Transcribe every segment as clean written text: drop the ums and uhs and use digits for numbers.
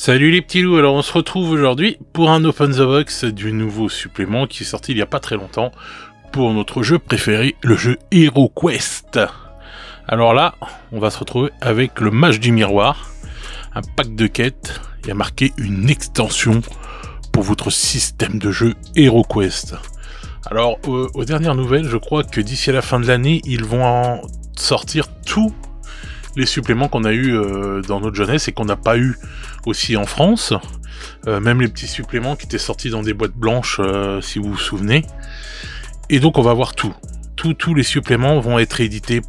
Salut les petits loups, alors on se retrouve aujourd'hui pour un Open the Box du nouveau supplément qui est sorti il n'y a pas très longtemps pour notre jeu préféré, le jeu HeroQuest. Alors là, on va se retrouver avec le Mage du Miroir, un pack de quêtes, il y a marqué une extension pour votre système de jeu HeroQuest. Alors aux dernières nouvelles, je crois que d'ici à la fin de l'année, ils vont en sortir tous les suppléments qu'on a eu dans notre jeunesse et qu'on n'a pas eu aussi en France, même les petits suppléments qui étaient sortis dans des boîtes blanches, si vous vous souvenez. Et donc on va voir tout. Tous les suppléments vont être édités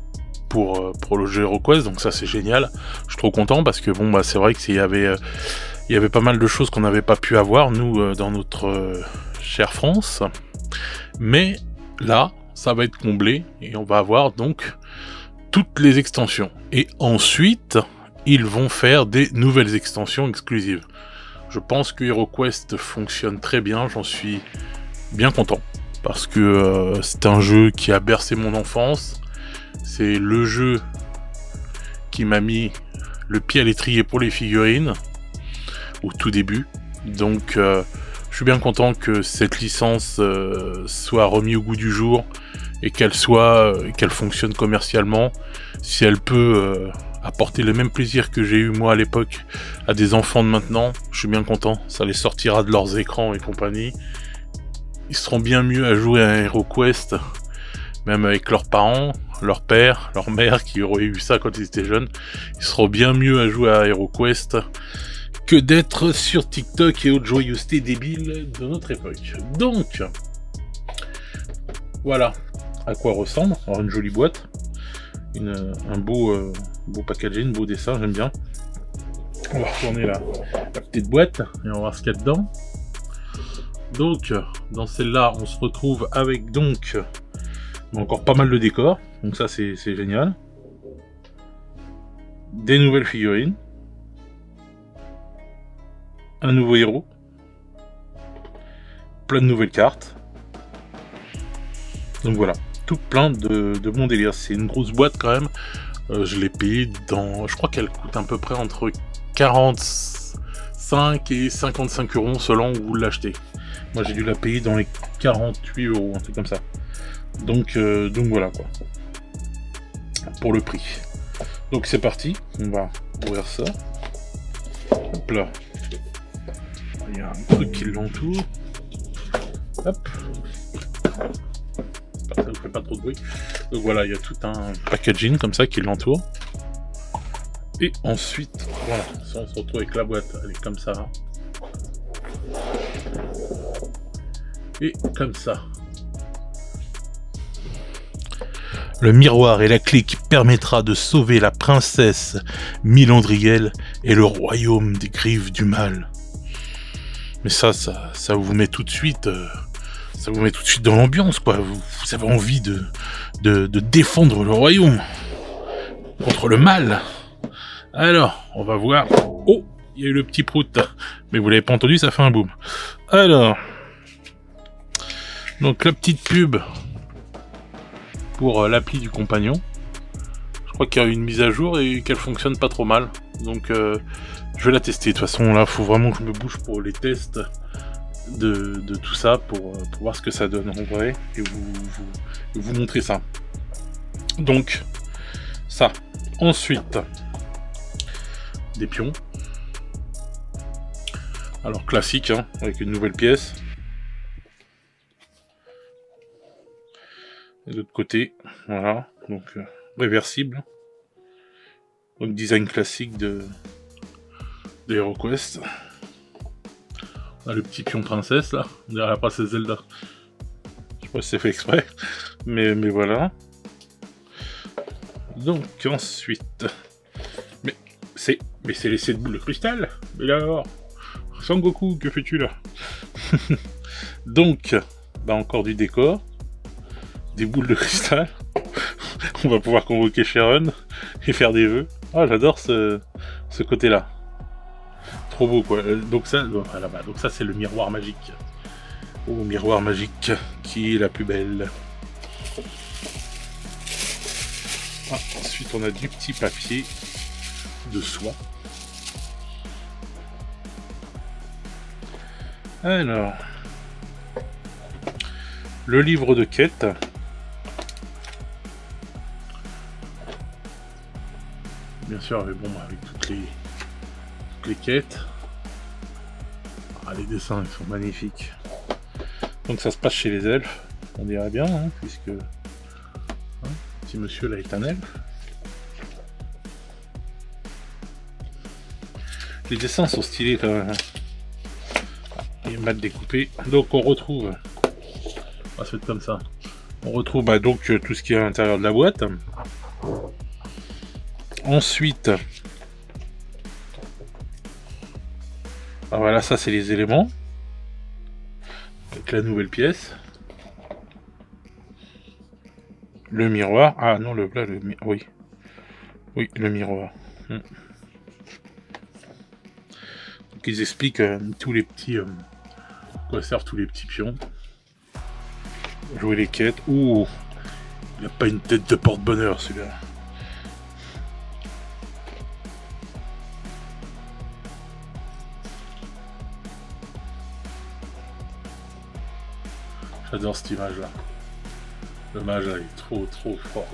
pour le jeu HeroQuest, donc ça c'est génial. Je suis trop content parce que bon bah c'est vrai qu'il y avait pas mal de choses qu'on n'avait pas pu avoir nous dans notre chère France. Mais là, ça va être comblé et on va avoir donc toutes les extensions. Et ensuite, ils vont faire des nouvelles extensions exclusives. Je pense que HeroQuest fonctionne très bien, j'en suis bien content. Parce que c'est un jeu qui a bercé mon enfance. C'est le jeu qui m'a mis le pied à l'étrier pour les figurines, au tout début. Donc je suis bien content que cette licence soit remise au goût du jour et qu'elle fonctionne commercialement. Si elle peut apporter le même plaisir que j'ai eu moi à l'époque à des enfants de maintenant, je suis bien content. Ça les sortira de leurs écrans et compagnie. Ils seront bien mieux à jouer à HeroQuest, même avec leurs parents, leur père, leur mère qui auraient eu ça quand ils étaient jeunes. Ils seront bien mieux à jouer à HeroQuest que d'être sur TikTok et autres joyeusetés débiles de notre époque. Donc, voilà à quoi ressemble. Alors une jolie boîte, un beau packaging, beau dessin, j'aime bien. On va retourner la petite boîte et on va voir ce qu'il y a dedans. Donc dans celle-là on se retrouve avec donc encore pas mal de décors, donc ça c'est génial. Des nouvelles figurines, un nouveau héros, plein de nouvelles cartes. Donc voilà, tout plein de bons délires. C'est une grosse boîte quand même. Je l'ai payé dans... Je crois qu'elle coûte à peu près entre 45 et 55 euros selon où vous l'achetez. Moi j'ai dû la payer dans les 48 euros, un truc comme ça. Donc voilà quoi. Pour le prix. Donc c'est parti, on va ouvrir ça. Hop là. Il y a un truc qui l'entoure. Hop. Ça ne fait pas trop de bruit. Donc voilà, il y a tout un packaging comme ça qui l'entoure. Et ensuite, voilà, on se retrouve avec la boîte, elle est comme ça. Et comme ça. Le miroir est la clé qui permettra de sauver la princesse Milandriel et le royaume des griffes du mal. Mais ça vous met tout de suite... ça vous met tout de suite dans l'ambiance, quoi. Vous avez envie de défendre le royaume contre le mal. Alors, on va voir. Oh, il y a eu le petit prout. Mais vous l'avez pas entendu, ça fait un boom. Alors, donc la petite pub pour l'appli du compagnon. Je crois qu'il y a eu une mise à jour et qu'elle fonctionne pas trop mal. Donc, je vais la tester. De toute façon, là, faut vraiment que je me bouge pour les tests de tout ça pour voir ce que ça donne en vrai et vous montrer ça. Donc ça, ensuite des pions, alors classique hein, avec une nouvelle pièce, et de l'autre côté voilà, donc réversible, donc design classique de HeroQuest. On a le petit pion princesse là, on dirait la princesse Zelda. Je sais pas si c'est fait exprès, mais voilà. Donc ensuite, mais c'est l'essai de boule de cristal. Mais alors, Sangoku, que fais-tu là? Donc, bah encore du décor, des boules de cristal. On va pouvoir convoquer Sharon et faire des vœux. Ah, j'adore ce côté-là. Trop beau quoi. Donc ça, voilà, donc ça c'est le miroir magique. Oh, miroir magique, qui est la plus belle. Ah, ensuite on a du petit papier de soie. Alors, le livre de quête. Bien sûr, mais bon, avec toutes les quêtes. Ah, les dessins, ils sont magnifiques. Donc ça se passe chez les elfes, on dirait bien, hein, puisque petit monsieur là est un elfe. Les dessins sont stylés quand même. Il est mal découpé. Donc on retrouve, on va se mettre comme ça. On retrouve donc tout ce qui est à l'intérieur de la boîte. Ensuite, voilà, ça c'est les éléments. Avec la nouvelle pièce. Le miroir. Ah non, oui. Oui, le miroir. Donc ils expliquent tous les petits... quoi servent tous les petits pions. Jouer les quêtes. Ouh, il n'a pas une tête de porte-bonheur celui-là. J'adore cette image-là. Le mage là, est trop fort.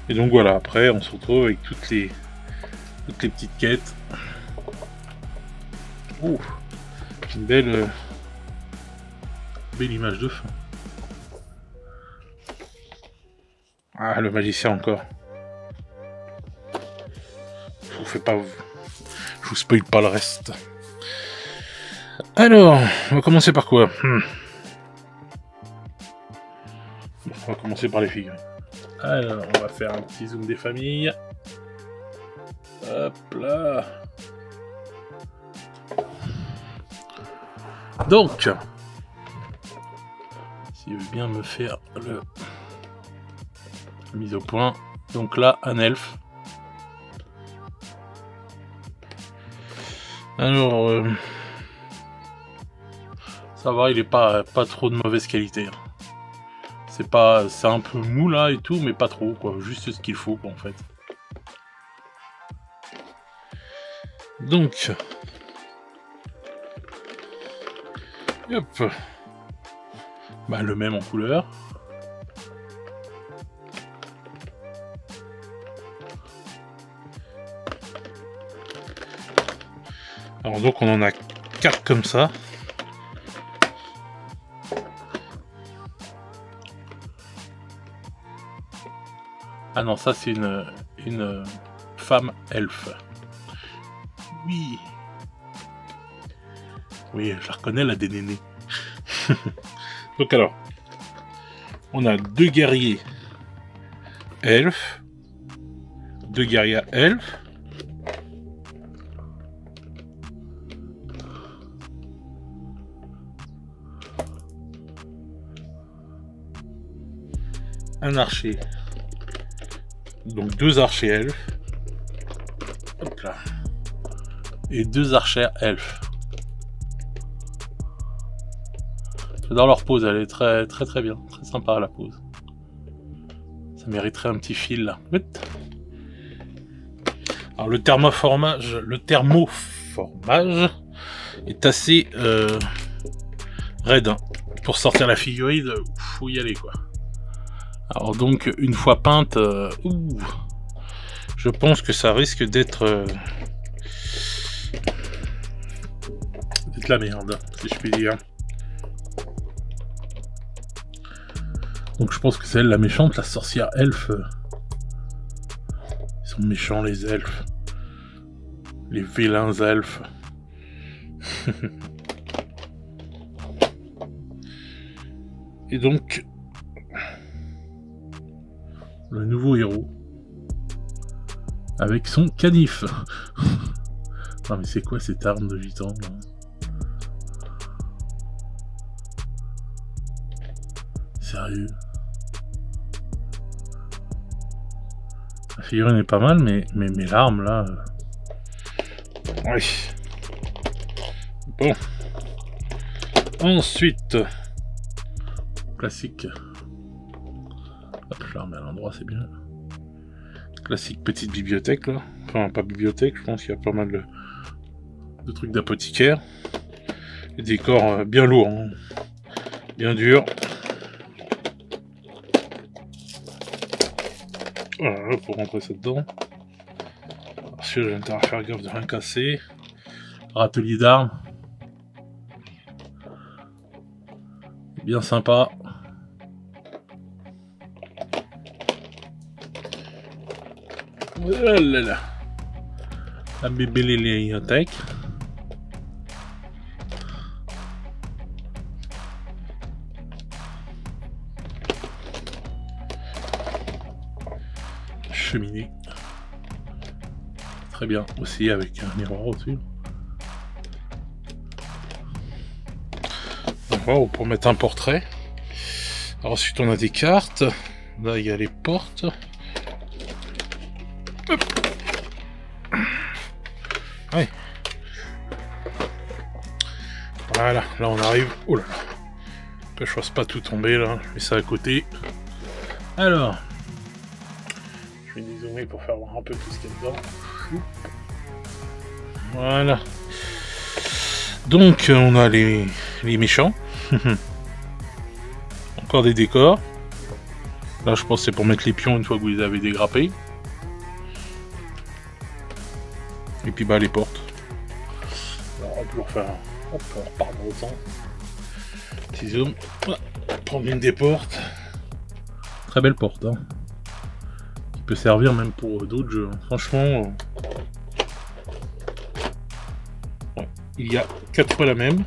Et donc voilà, après on se retrouve avec toutes les petites quêtes. Ouh, une belle image de fin. Ah, le magicien encore. Je vous fais pas, je vous spoil pas le reste. Alors, on va commencer par quoi? On va commencer par les figurines. Alors, on va faire un petit zoom des familles. Hop là. Donc, s'il veut bien me faire la mise au point. Donc là, un elfe. Alors, ça va, il est pas trop de mauvaise qualité. C'est un peu mou là et tout, mais pas trop quoi, juste ce qu'il faut quoi en fait. Donc, hop, le même en couleur. Alors donc on en a 4 comme ça. Ah non, ça c'est une femme elfe. Oui. Oui, je la reconnais, la des nénés. Donc alors, on a 2 guerriers elfes, 2 guerrières elfes, un archer. Donc 2 archers elfes. Hop là. Et 2 archères elfes. J'adore leur pose, elle est très bien, très sympa la pose. Ça mériterait un petit fil là. Alors le thermoformage est assez raide. Hein. Pour sortir la figurine, faut y aller quoi. Alors donc une fois peinte, je pense que ça risque d'être la merde, si je puis dire. Donc je pense que c'est elle la méchante, la sorcière elfe. Ils sont méchants les elfes. Les vilains elfes. Et donc, le nouveau héros. Avec son canif. Non mais c'est quoi cette arme de gitan là ? Sérieux ? La figurine est pas mal, mais l'arme là... Oui. Bon. Ensuite... Classique. Hop, je la remets à l'endroit, c'est bien. Classique petite bibliothèque là. Enfin, pas bibliothèque, je pense qu'il y a pas mal de trucs d'apothicaire. Des décors bien lourds, hein. Bien durs. Voilà, pour rentrer ça dedans. Alors, j'ai intérêt à faire gaffe de rien casser. Râtelier d'armes. Bien sympa. Oh là là. La bébé les attaque. Cheminée. Très bien aussi avec un miroir au-dessus. Voilà, pour mettre un portrait. Alors, ensuite on a des cartes. Là il y a les portes. Hop. Ouais. Voilà, là on arrive. Oh là là. Que je fasse pas tout tomber là. Je mets ça à côté. Alors. Je vais dézoomer pour faire voir un peu tout ce qu'il y a dedans. Voilà. Donc on a les méchants. Encore des décors. Là je pense que c'est pour mettre les pions une fois que vous les avez dégrappés. Et puis bah les portes. Alors on peut refaire. Hop, on repart dans l'autre sens. Petit zoom. Voilà. Prendre une des portes. Très belle porte. Hein. Qui peut servir même pour d'autres jeux. Franchement. Ouais. Il y a 4 fois la même.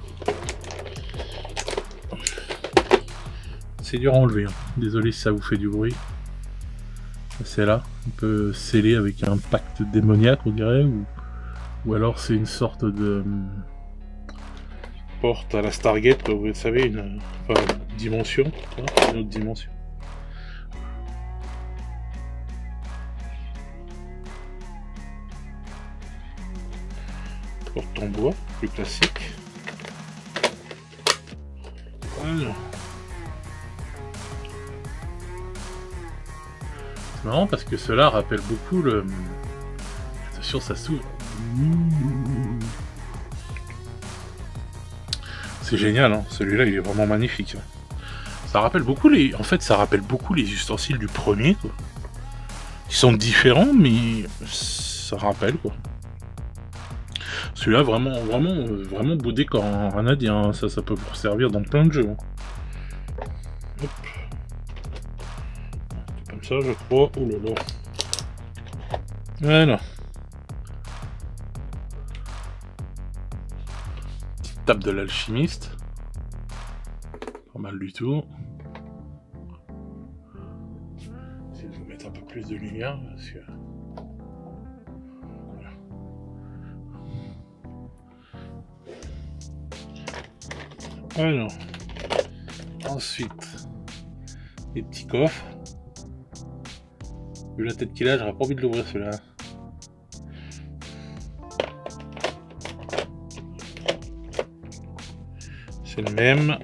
C'est dur à enlever. Hein. Désolé si ça vous fait du bruit. C'est là. On peut sceller avec un pacte démoniaque, on dirait. Ou alors c'est une sorte de porte à la Stargate, vous savez, une dimension, une autre dimension. Porte en bois, plus classique. Voilà. C'est marrant parce que cela rappelle beaucoup le... Attention, ça s'ouvre. C'est génial, hein. Celui-là il est vraiment magnifique. Ça rappelle beaucoup les... En fait, ça rappelle beaucoup les ustensiles du premier, quoi. Ils sont différents, mais ça rappelle, quoi. Celui-là, vraiment beau décor, hein. Rien à dire, hein. Ça peut vous servir dans plein de jeux. Hein. Hop. Comme ça, je crois. Oh là là. Voilà. Petite table de l'alchimiste. Pas mal du tout. Essayer de vous mettre un peu plus de lumière parce que. Voilà. Alors. Ensuite. Les petits coffres. Vu la tête qu'il a, j'aurais pas envie de l'ouvrir celui-là. C'est le même.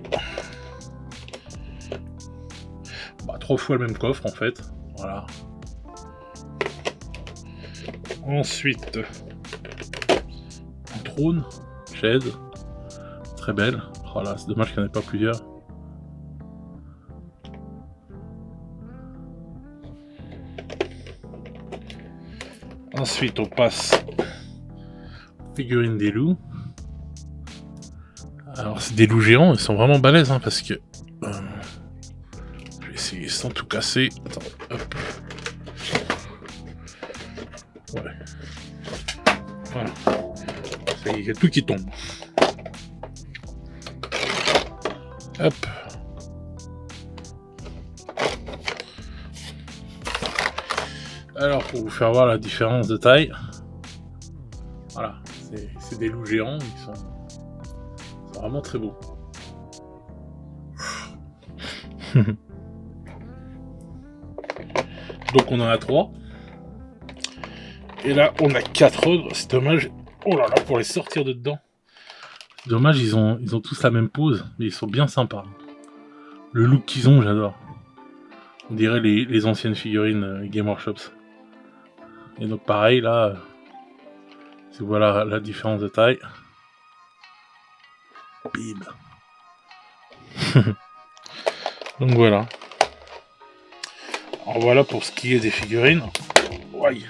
Bah, 3 fois le même coffre en fait. Voilà. Ensuite, un trône, chaise, très belle. Oh là, c'est dommage qu'il n'y en ait pas plusieurs. Ensuite, on passe aux figurines des loups. Alors, c'est des loups géants, ils sont vraiment balèzes, hein, parce que... je vais essayer sans tout casser. Attends, hop. Ouais. Voilà. Ça y est, il y a tout qui tombe. Hop. Alors, pour vous faire voir la différence de taille, voilà, c'est des loups géants, ils sont vraiment très beaux. Donc on en a 3. Et là, on a 4 autres, c'est dommage. Oh là là, pour les sortir de dedans. Dommage, ils ont tous la même pose, mais ils sont bien sympas. Le look qu'ils ont, j'adore. On dirait les anciennes figurines Game Workshops. Et donc pareil, là, voilà la différence de taille. Bim. Donc voilà. Alors voilà pour ce qui est des figurines. Ouais.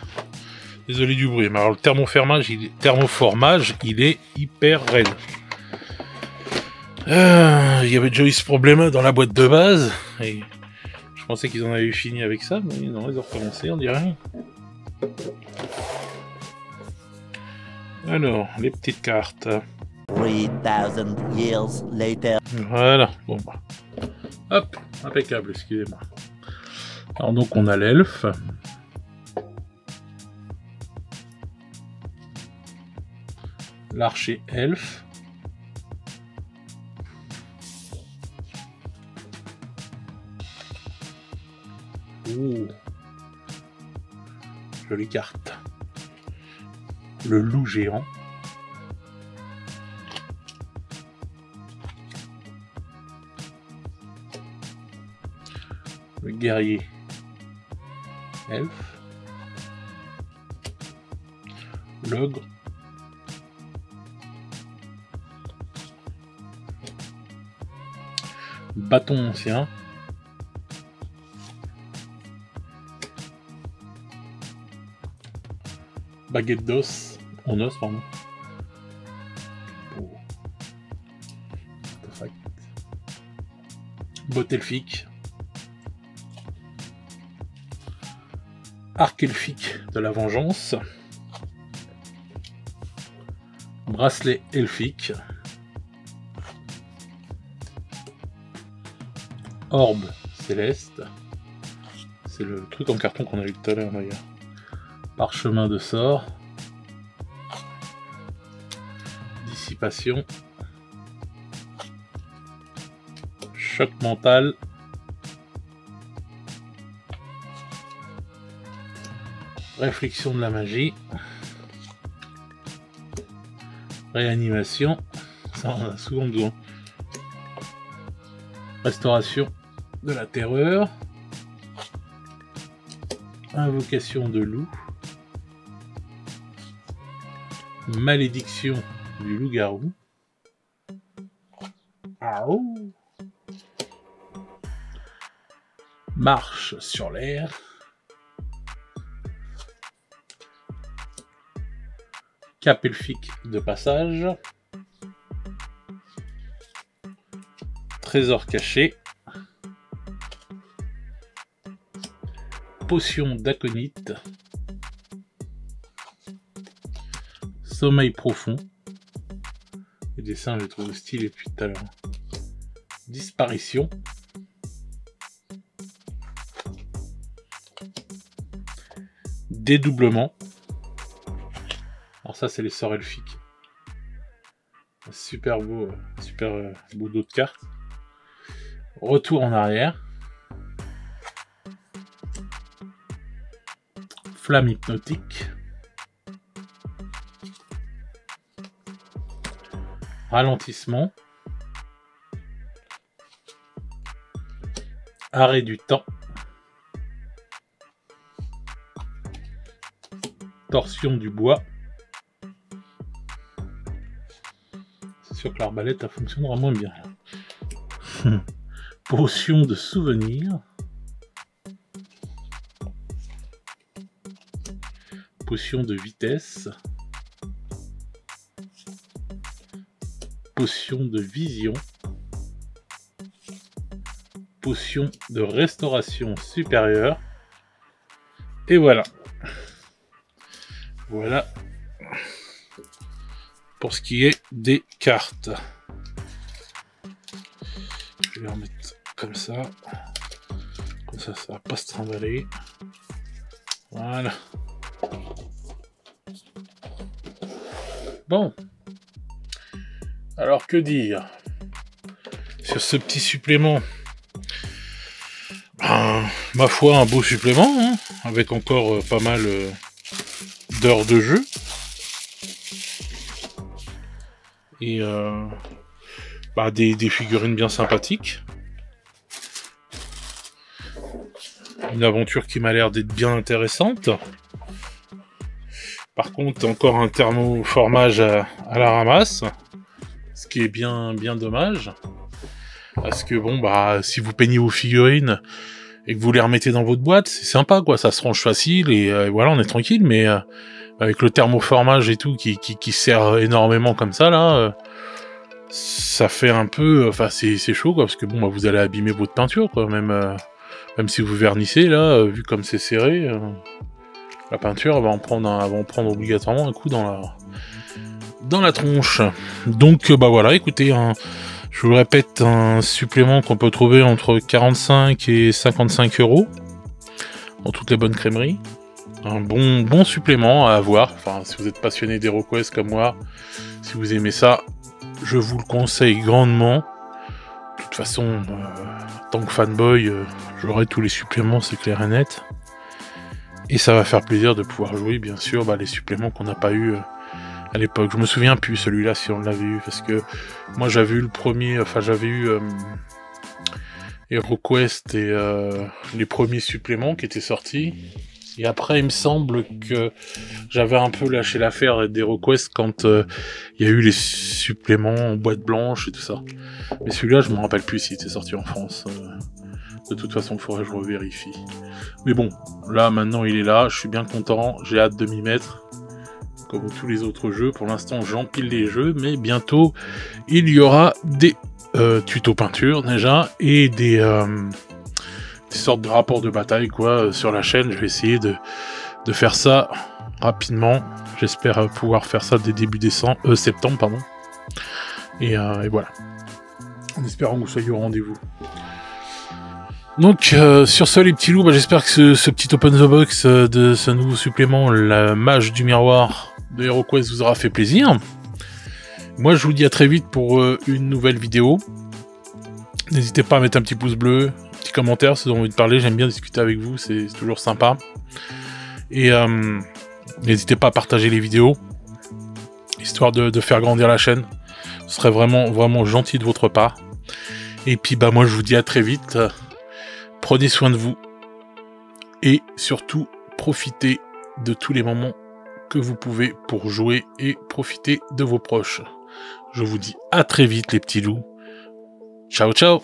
Désolé du bruit, mais alors le thermoformage, il est hyper raide. Il y avait déjà eu ce problème dans la boîte de base, et je pensais qu'ils en avaient fini avec ça, mais non, ils ont recommencé, on dirait. Alors, les petites cartes. 3000 years later. Voilà, bon bah. Hop, impeccable, excusez-moi. Alors donc on a l'elfe. L'archer elfe. Oh, jolie carte. Le loup géant. Le guerrier elfe. L'ogre. Bâton ancien. Baguette d'os. En os, pardon. Oh. Artefact. Botte elfique. Arc elfique de la vengeance. Bracelet elfique. Orbe céleste. C'est le truc en carton qu'on a eu tout à l'heure d'ailleurs. Parchemin de sort. Dissipation. Choc mental. Réflexion de la magie. Réanimation. Ça on a souvent besoin. Restauration de la terreur. Invocation de loup. Malédiction du loup-garou. Marche sur l'air. Cape elfique de passage. Trésor caché. Potion d'aconite. Sommeil profond. Les dessins, je les trouve stylés depuis tout à l'heure. Disparition. Dédoublement. Alors ça, c'est les sorts elfiques. Super beau dos de carte. Retour en arrière. Flamme hypnotique. Ralentissement. Arrêt du temps. Torsion du bois. C'est sûr que l'arbalète elle fonctionnera moins bien. Potion de souvenir. Potion de vitesse. Potion de vision. Potion de restauration supérieure. Et voilà. Voilà. Pour ce qui est des cartes. Je vais les remettre comme ça. Comme ça, ça va pas se trimballer. Voilà. Bon. Alors que dire sur ce petit supplément? Ma foi, un beau supplément, hein, avec encore pas mal d'heures de jeu. Et des figurines bien sympathiques. Une aventure qui m'a l'air d'être bien intéressante. Par contre, encore un thermoformage à la ramasse. Ce qui est bien dommage. Parce que bon, bah, si vous peignez vos figurines et que vous les remettez dans votre boîte, c'est sympa, quoi. Ça se range facile et voilà, on est tranquille. Mais avec le thermoformage et tout qui sert énormément comme ça, là, ça fait un peu... Enfin, c'est chaud, quoi. Parce que bon, bah, vous allez abîmer votre peinture, quoi. Même si vous vernissez, là, vu comme c'est serré, la peinture elle va en prendre obligatoirement un coup dans la tronche. Donc, bah voilà, écoutez, je vous le répète, un supplément qu'on peut trouver entre 45 et 55 € dans toutes les bonnes crèmeries. Un bon supplément à avoir. Enfin, si vous êtes passionné d'HeroQuest comme moi, si vous aimez ça, je vous le conseille grandement. De toute façon, en tant que fanboy, j'aurai tous les suppléments, c'est clair et net. Et ça va faire plaisir de pouvoir jouer, bien sûr, les suppléments qu'on n'a pas eu à l'époque. Je me souviens plus celui-là si on l'avait eu, parce que moi j'avais eu le premier, enfin j'avais eu HeroQuest et les premiers suppléments qui étaient sortis. Et après il me semble que j'avais un peu lâché l'affaire d'HeroQuest quand il y a eu les suppléments en boîte blanche et tout ça. Mais celui-là je me rappelle plus s'il était sorti en France. De toute façon il faudrait que je revérifie. Mais bon, là maintenant il est là, je suis bien content, j'ai hâte de m'y mettre. Comme tous les autres jeux, pour l'instant j'empile les jeux, mais bientôt il y aura des tutos peinture déjà, et des sortes de rapports de bataille quoi sur la chaîne. Je vais essayer de faire ça rapidement, j'espère pouvoir faire ça dès début septembre, pardon. Et voilà, en espérant que vous soyez au rendez-vous. Donc sur ce les petits loups, j'espère que ce petit open the box de ce nouveau supplément, la mage du miroir de HeroQuest, vous aura fait plaisir. Moi je vous dis à très vite pour une nouvelle vidéo. N'hésitez pas à mettre un petit pouce bleu, un petit commentaire si vous avez envie de parler, j'aime bien discuter avec vous, c'est toujours sympa. Et n'hésitez pas à partager les vidéos, histoire de faire grandir la chaîne. Ce serait vraiment gentil de votre part. Et puis moi je vous dis à très vite. Prenez soin de vous et surtout profitez de tous les moments que vous pouvez pour jouer et profiter de vos proches. Je vous dis à très vite les petits loups. Ciao ciao.